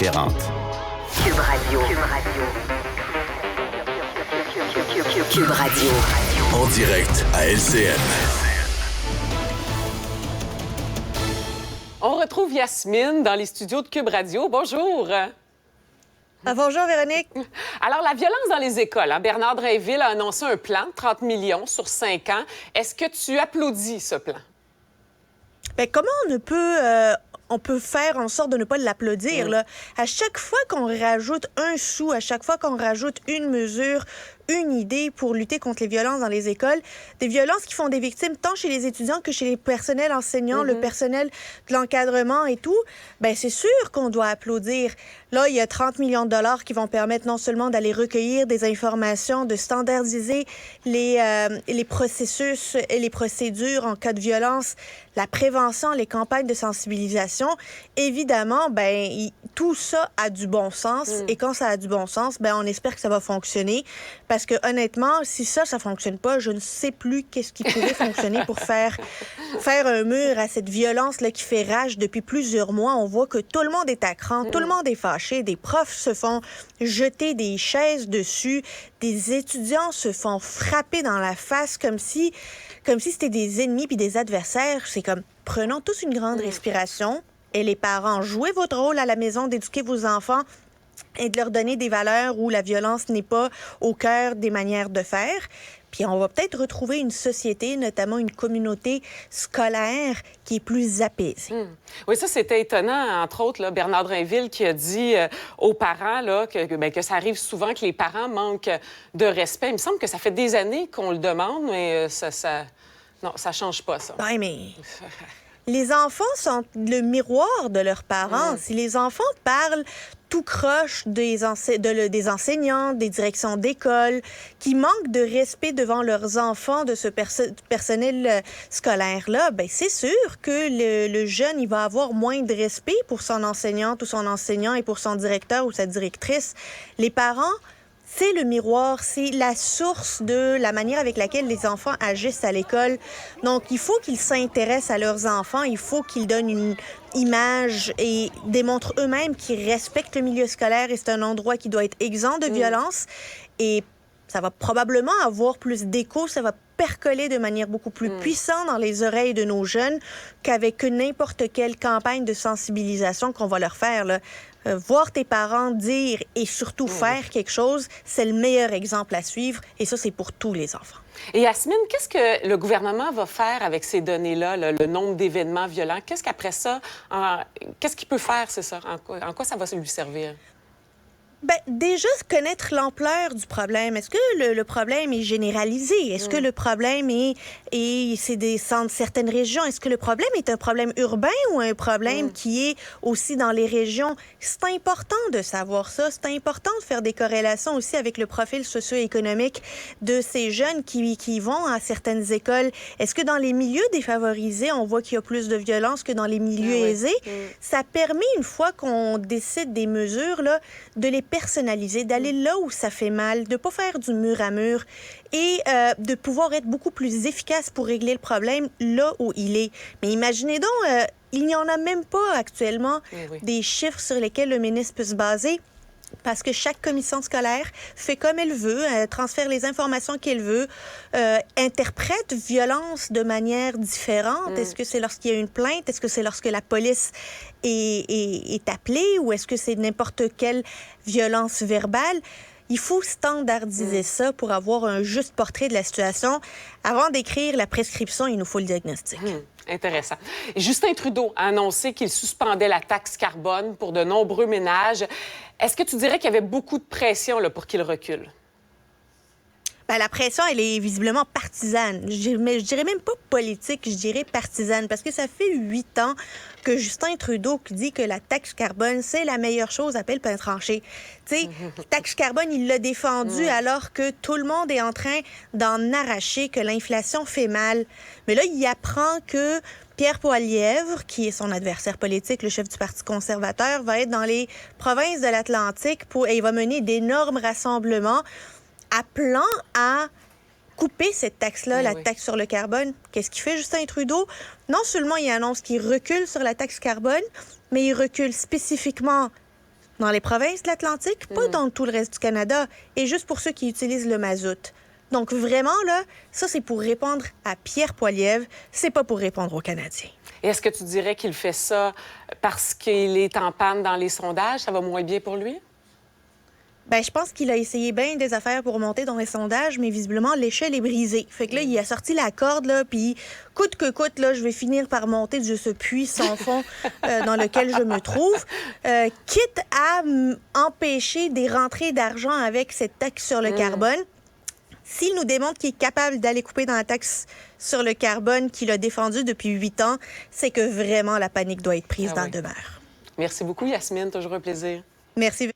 différente. Cube Radio. Cube Radio. Cube Radio. En direct à LCN. On retrouve Yasmine dans les studios de Cube Radio. Bonjour. Bonjour, Véronique. Alors, la violence dans les écoles. Bernard Drinville a annoncé un plan de 30 millions sur 5 ans. Est-ce que tu applaudis ce plan? Bien, comment on peut faire en sorte de ne pas l'applaudir, là? À chaque fois qu'on rajoute un sou, à chaque fois qu'on rajoute une mesure, une idée pour lutter contre les violences dans les écoles, des violences qui font des victimes tant chez les étudiants que chez les personnels enseignants, le personnel de l'encadrement et tout, bien, c'est sûr qu'on doit applaudir. Là, il y a 30 millions de dollars qui vont permettre non seulement d'aller recueillir des informations, de standardiser les processus et les procédures en cas de violence, la prévention, les campagnes de sensibilisation. Évidemment, bien, tout ça a du bon sens. Et quand ça a du bon sens, bien, on espère que ça va fonctionner. Parce que honnêtement, si ça fonctionne pas, je ne sais plus qu'est-ce qui pourrait fonctionner pour faire un mur à cette violence-là qui fait rage depuis plusieurs mois. On voit que tout le monde est à cran, tout le monde est fâché, des profs se font jeter des chaises dessus, des étudiants se font frapper dans la face comme si c'était des ennemis puis des adversaires. C'est comme, prenons tous une grande respiration et les parents, jouez votre rôle à la maison d'éduquer vos enfants et de leur donner des valeurs où la violence n'est pas au cœur des manières de faire. Puis on va peut-être retrouver une société, notamment une communauté scolaire qui est plus apaisée. Oui, ça, c'était étonnant, entre autres, là, Bernard Drinville qui a dit aux parents là, que ça arrive souvent que les parents manquent de respect. Il me semble que ça fait des années qu'on le demande, mais non, ça change pas, ça. Oui, mais les enfants sont le miroir de leurs parents. Si les enfants parlent tout croche des enseignants, des directions d'école, qui manquent de respect devant leurs enfants, de ce personnel scolaire-là, bien, c'est sûr que le jeune, il va avoir moins de respect pour son enseignante ou son enseignant et pour son directeur ou sa directrice. Les parents, c'est le miroir, c'est la source de la manière avec laquelle les enfants agissent à l'école. Donc, il faut qu'ils s'intéressent à leurs enfants, il faut qu'ils donnent une image et démontrent eux-mêmes qu'ils respectent le milieu scolaire et c'est un endroit qui doit être exempt de violence. Et ça va probablement avoir plus d'écho, ça va percoler de manière beaucoup plus puissante dans les oreilles de nos jeunes qu'avec n'importe quelle campagne de sensibilisation qu'on va leur faire, là. Voir tes parents dire et surtout faire quelque chose, c'est le meilleur exemple à suivre. Et ça, c'est pour tous les enfants. Et Yasmine, qu'est-ce que le gouvernement va faire avec ces données-là, le nombre d'événements violents? Qu'est-ce qu'après ça, qu'est-ce qu'il peut faire, c'est ça? En quoi ça va lui servir? Bien, déjà, connaître l'ampleur du problème. Est-ce que le problème est généralisé? Est-ce que le problème c'est dans certaines régions? Est-ce que le problème est un problème urbain ou un problème qui est aussi dans les régions? C'est important de savoir ça. C'est important de faire des corrélations aussi avec le profil socio-économique de ces jeunes qui vont à certaines écoles. Est-ce que dans les milieux défavorisés, on voit qu'il y a plus de violence que dans les milieux aisés? Ça permet, une fois qu'on décide des mesures, là, de les personnaliser, d'aller là où ça fait mal, de ne pas faire du mur à mur et de pouvoir être beaucoup plus efficace pour régler le problème là où il est. Mais imaginez donc, il n'y en a même pas actuellement des chiffres sur lesquels le ministre peut se baser. Parce que chaque commission scolaire fait comme elle veut, transfère les informations qu'elle veut, interprète violence de manière différente. Est-ce que c'est lorsqu'il y a une plainte? Est-ce que c'est lorsque la police est appelée? Ou est-ce que c'est n'importe quelle violence verbale? Il faut standardiser ça pour avoir un juste portrait de la situation. Avant d'écrire la prescription, il nous faut le diagnostic. Intéressant. Justin Trudeau a annoncé qu'il suspendait la taxe carbone pour de nombreux ménages. Est-ce que tu dirais qu'il y avait beaucoup de pression là, pour qu'il recule? Bien, la pression, elle est visiblement partisane. Je dirais même pas politique, je dirais partisane, parce que ça fait 8 ans que Justin Trudeau dit que la taxe carbone, c'est la meilleure chose à pelle pain tranché. Tu sais, taxe carbone, il l'a défendu alors que tout le monde est en train d'en arracher, que l'inflation fait mal. Mais là, il apprend que Pierre Poilievre, qui est son adversaire politique, le chef du Parti conservateur, va être dans les provinces de l'Atlantique et il va mener d'énormes rassemblements appelant à couper cette taxe-là, la taxe sur le carbone. Qu'est-ce qu'il fait, Justin Trudeau? Non seulement il annonce qu'il recule sur la taxe carbone, mais il recule spécifiquement dans les provinces de l'Atlantique, pas dans tout le reste du Canada, et juste pour ceux qui utilisent le mazout. Donc vraiment, là, ça, c'est pour répondre à Pierre Poilievre, c'est pas pour répondre aux Canadiens. Et est-ce que tu dirais qu'il fait ça parce qu'il est en panne dans les sondages? Ça va moins bien pour lui? Ben, je pense qu'il a essayé bien des affaires pour monter dans les sondages, mais visiblement, l'échelle est brisée. Fait que là, il a sorti la corde, là, puis coûte que coûte, là, je vais finir par monter de ce puits sans fond dans lequel je me trouve, quitte à empêcher des rentrées d'argent avec cette taxe sur le carbone. S'il nous démontre qu'il est capable d'aller couper dans la taxe sur le carbone qu'il a défendue depuis 8 ans, c'est que vraiment la panique doit être prise dans la demeure. Merci beaucoup, Yasmine. Toujours un plaisir. Merci.